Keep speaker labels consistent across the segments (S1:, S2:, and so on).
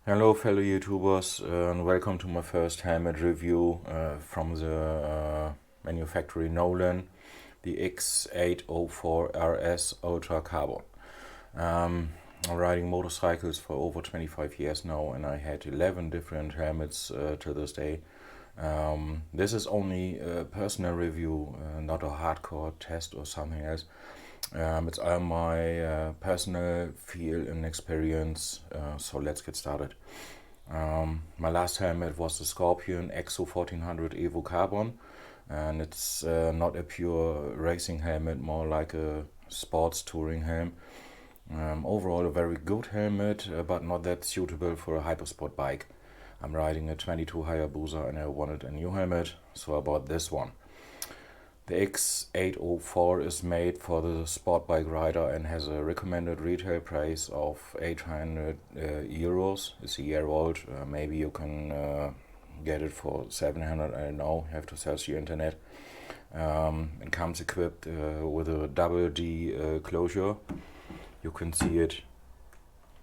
S1: Hello fellow YouTubers and welcome to my first helmet review from the manufacturer Nolan, the X-804 RS Ultra Carbon. I'm riding motorcycles for over 25 years now and I had 11 different helmets to this day. This is only a personal review, not a hardcore test or something else. It's all my personal feel and experience, so let's get started. My last helmet was the Scorpion X-1400 Evo Carbon, and it's not a pure racing helmet, more like a sports touring helmet. Overall a very good helmet, but not that suitable for a hypersport bike. I'm riding a 22 Hayabusa and I wanted a new helmet, so I bought this one. The X-804 is made for the sport bike rider and has a recommended retail price of 800 euros. It's a year old. Maybe you can get it for 700. I don't know. You have to search the internet. It comes equipped with a double D closure. You can see it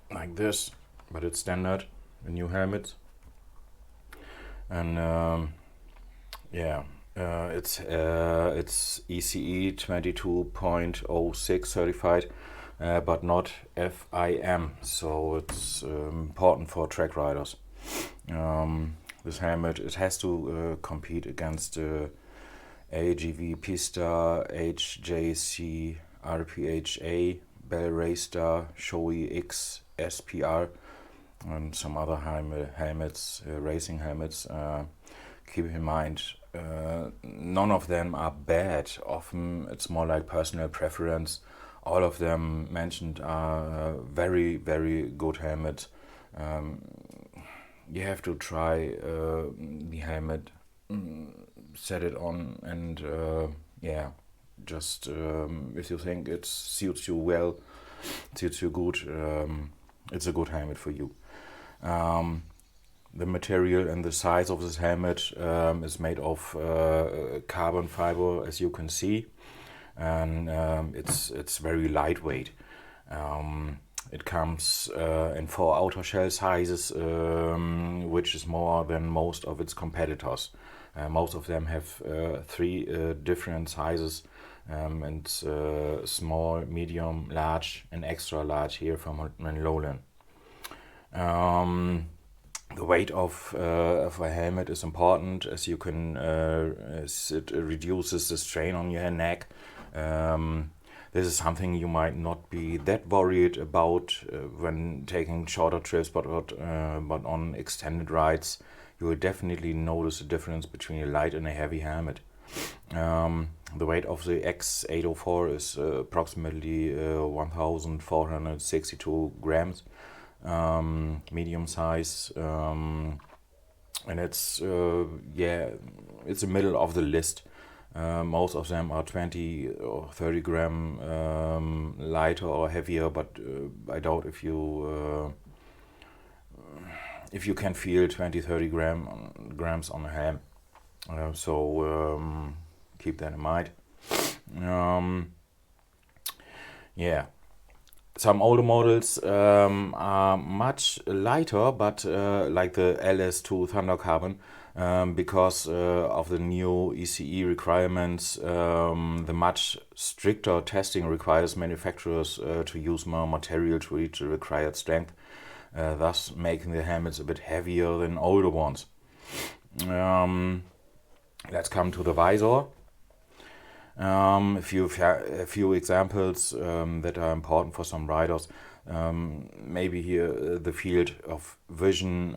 S1: like this, but it's standard in new helmets. And yeah. It's ECE 22.06 certified, but not FIM, so it's important for track riders. This helmet, it has to compete against AGV Pista, HJC, RPHA, Bell Raystar, Shoei X, SPR, and some other helmets, racing helmets. Keep in mind, none of them are bad. Often it's more like personal preference. All of them mentioned are very, very good helmets. You have to try the helmet, set it on, and yeah, just if you think it suits you well, suits you good, it's a good helmet for you. The material and the size of this helmet is made of carbon fiber, as you can see, and it's very lightweight. It comes in 4 outer shell sizes, which is more than most of its competitors. Most of them have 3 different sizes, and small, medium, large, and extra large here from Nolan. The weight of a helmet is important, as you can, as it reduces the strain on your neck. This is something you might not be that worried about when taking shorter trips, but on extended rides, you will definitely notice a difference between a light and a heavy helmet. The weight of the X-804 is approximately 1,462 grams. Medium size, and it's it's the middle of the list. Most of them are 20 or 30 gram lighter or heavier, but I doubt if you can feel 20-30 grams on a helm. So keep that in mind. Yeah. Some older models are much lighter, but like the LS2 Thunder Carbon, because of the new ECE requirements, the much stricter testing requires manufacturers to use more material to reach the required strength, thus making the helmets a bit heavier than older ones. Let's come to the visor. A few examples that are important for some riders. Maybe here the field of vision,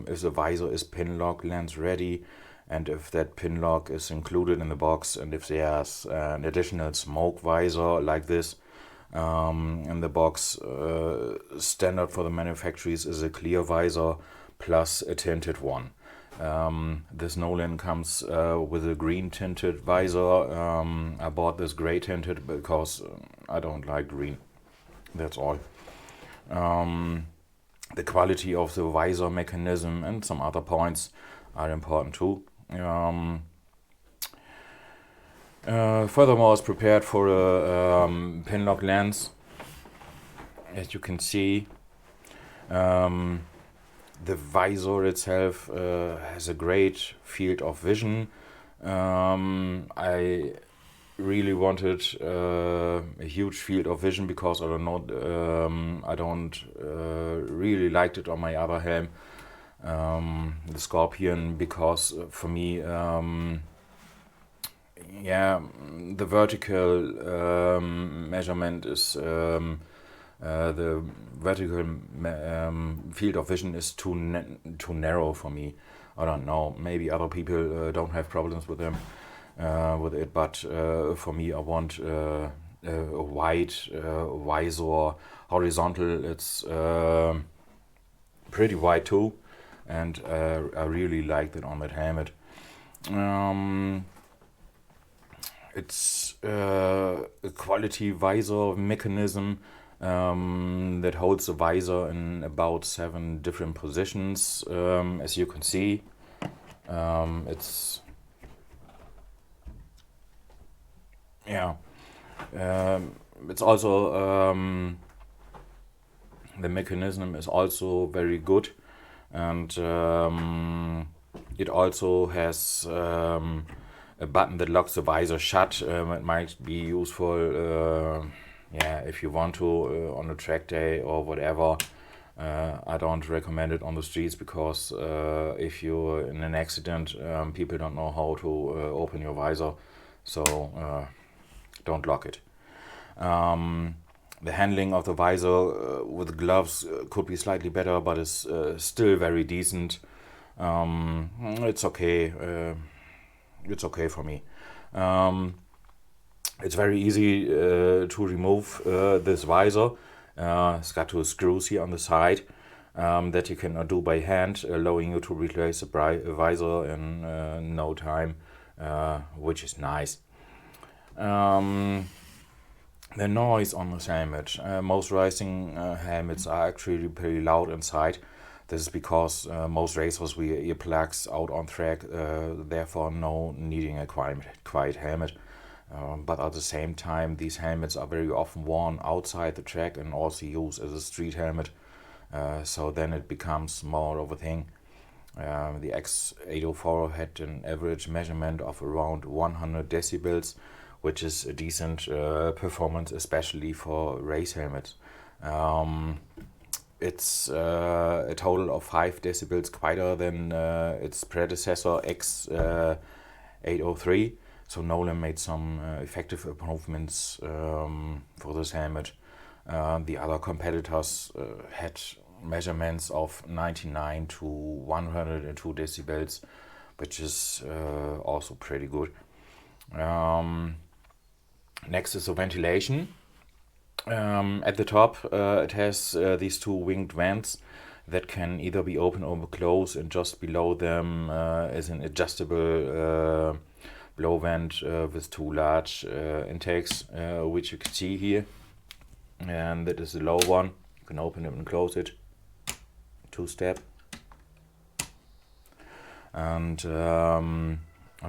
S1: if the visor is pin lock, lens ready, and if that pin lock is included in the box, and if there's an additional smoke visor like this in the box. Standard for the manufacturers is a clear visor plus a tinted one. This Nolan comes with a green tinted visor. I bought this gray tinted because I don't like green. That's all. The quality of the visor mechanism and some other points are important too. Furthermore, it's prepared for a pin lock lens, as you can see. The visor itself has a great field of vision. I really wanted a huge field of vision because I don't know, I don't really liked it on my other helm, the Scorpion, because for me, yeah, the vertical measurement is the vertical field of vision is too narrow for me. I don't know. Maybe other people don't have problems with them with it, but for me, I want a wide visor, horizontal. It's pretty wide too, and I really liked it on that helmet. It's a quality visor mechanism that holds the visor in about 7 different positions, as you can see. It's it's also the mechanism is also very good, and it also has a button that locks the visor shut. It might be useful, if you want to on a track day or whatever. I don't recommend it on the streets because if you're in an accident, people don't know how to open your visor, so don't lock it. The handling of the visor with gloves could be slightly better, but it's still very decent. It's okay. It's okay for me. It's very easy to remove this visor. It's got 2 screws here on the side that you can do by hand, allowing you to replace the visor in no time, which is nice. The noise on this helmet. Most racing helmets are actually pretty loud inside. This is because most racers wear earplugs out on track, therefore no needing a quiet helmet. But at the same time, these helmets are very often worn outside the track and also used as a street helmet. So then it becomes more of a thing. The X-804 had an average measurement of around 100 decibels, which is a decent performance, especially for race helmets. It's a total of 5 decibels quieter than its predecessor X-803. So Nolan made some effective improvements for this helmet. The other competitors had measurements of 99 to 102 decibels, which is also pretty good. Next is the ventilation. At the top it has these 2 winged vents that can either be open or closed, and just below them is an adjustable blow vent with 2 large intakes, which you can see here, and that is the low one. You can open it and close it, 2-step. And on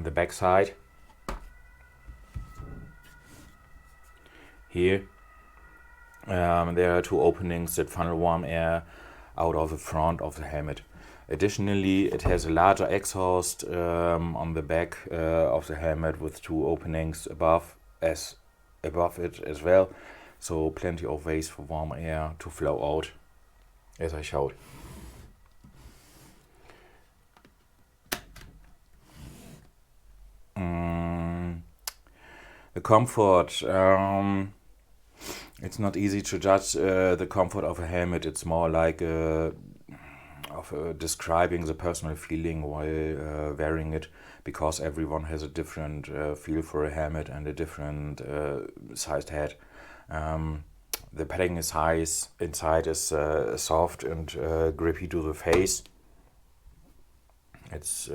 S1: the back side here there are 2 openings that funnel warm air out of the front of the helmet. Additionally, it has a larger exhaust on the back of the helmet with 2 openings above it as well, so plenty of ways for warm air to flow out, as I showed. The comfort. It's not easy to judge the comfort of a helmet. It's more like describing the personal feeling while wearing it, because everyone has a different feel for a helmet and a different sized head. The padding is inside is soft and grippy to the face. It's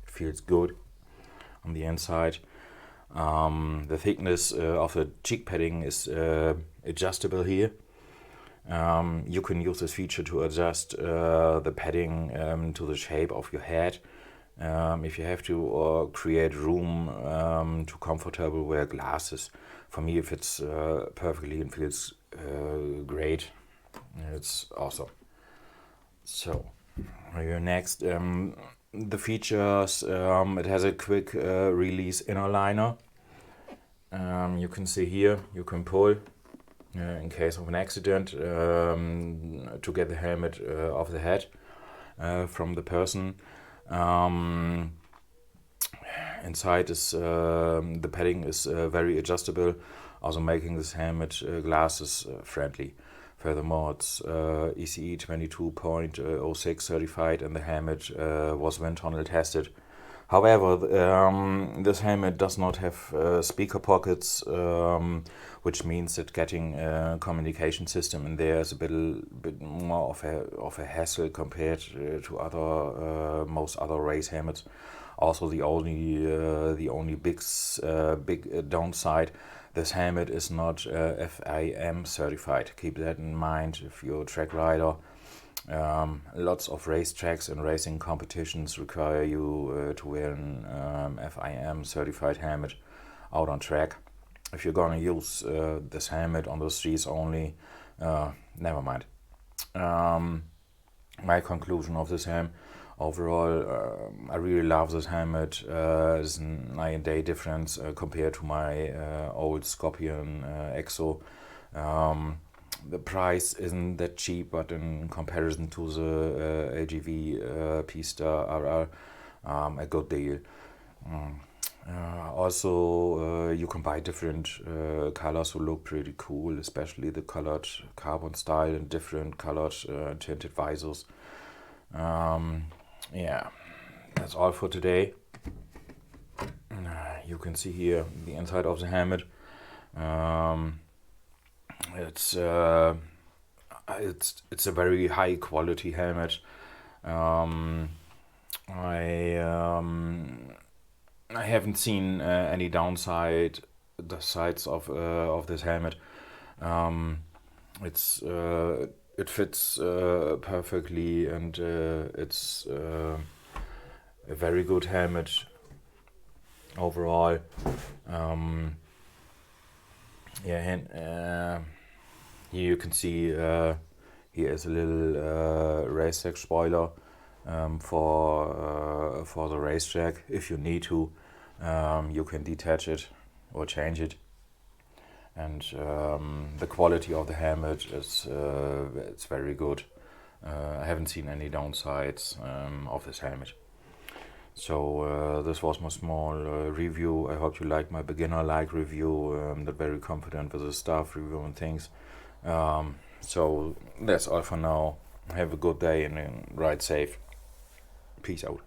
S1: feels good on the inside. The thickness of the cheek padding is adjustable here. You can use this feature to adjust the padding to the shape of your head if you have to, or create room to comfortable wear glasses. For me, it fits perfectly and feels great. It's awesome. So here next, the features. It has a quick release inner liner. You can see here, you can pull in case of an accident to get the helmet off the head from the person. Inside is the padding is very adjustable, also making this helmet glasses friendly. Furthermore, it's ECE 22.06 certified, and the helmet was wind tunnel tested. However, this helmet does not have speaker pockets, which means that getting a communication system in there is a bit more of a hassle compared to most other race helmets. Also, the only big downside, this helmet is not FIM certified. Keep that in mind if you're a track rider. Lots of racetracks and racing competitions require you to wear an FIM certified helmet out on track. If you're gonna use this helmet on the streets only, never mind. My conclusion of this helmet: overall, I really love this helmet. It's a night and day difference compared to my old Scorpion Exo. The price isn't that cheap, but in comparison to the LGV P-Star RR, a good deal. Also, you can buy different colors who look pretty cool, especially the colored carbon style and different colored tinted visors. Yeah, that's all for today. You can see here the inside of the helmet. It's a very high quality helmet. I haven't seen any downside the sides of this helmet. It fits perfectly, and it's a very good helmet overall. Here you can see here is a little racetrack spoiler for the racetrack. If you need to, you can detach it or change it. And the quality of the helmet is it's very good. I haven't seen any downsides of this helmet. So this was my small review. I hope you liked my beginner-like review. I'm not very confident with the stuff, reviewing things. So that's all for now. Have a good day and ride safe. Peace out.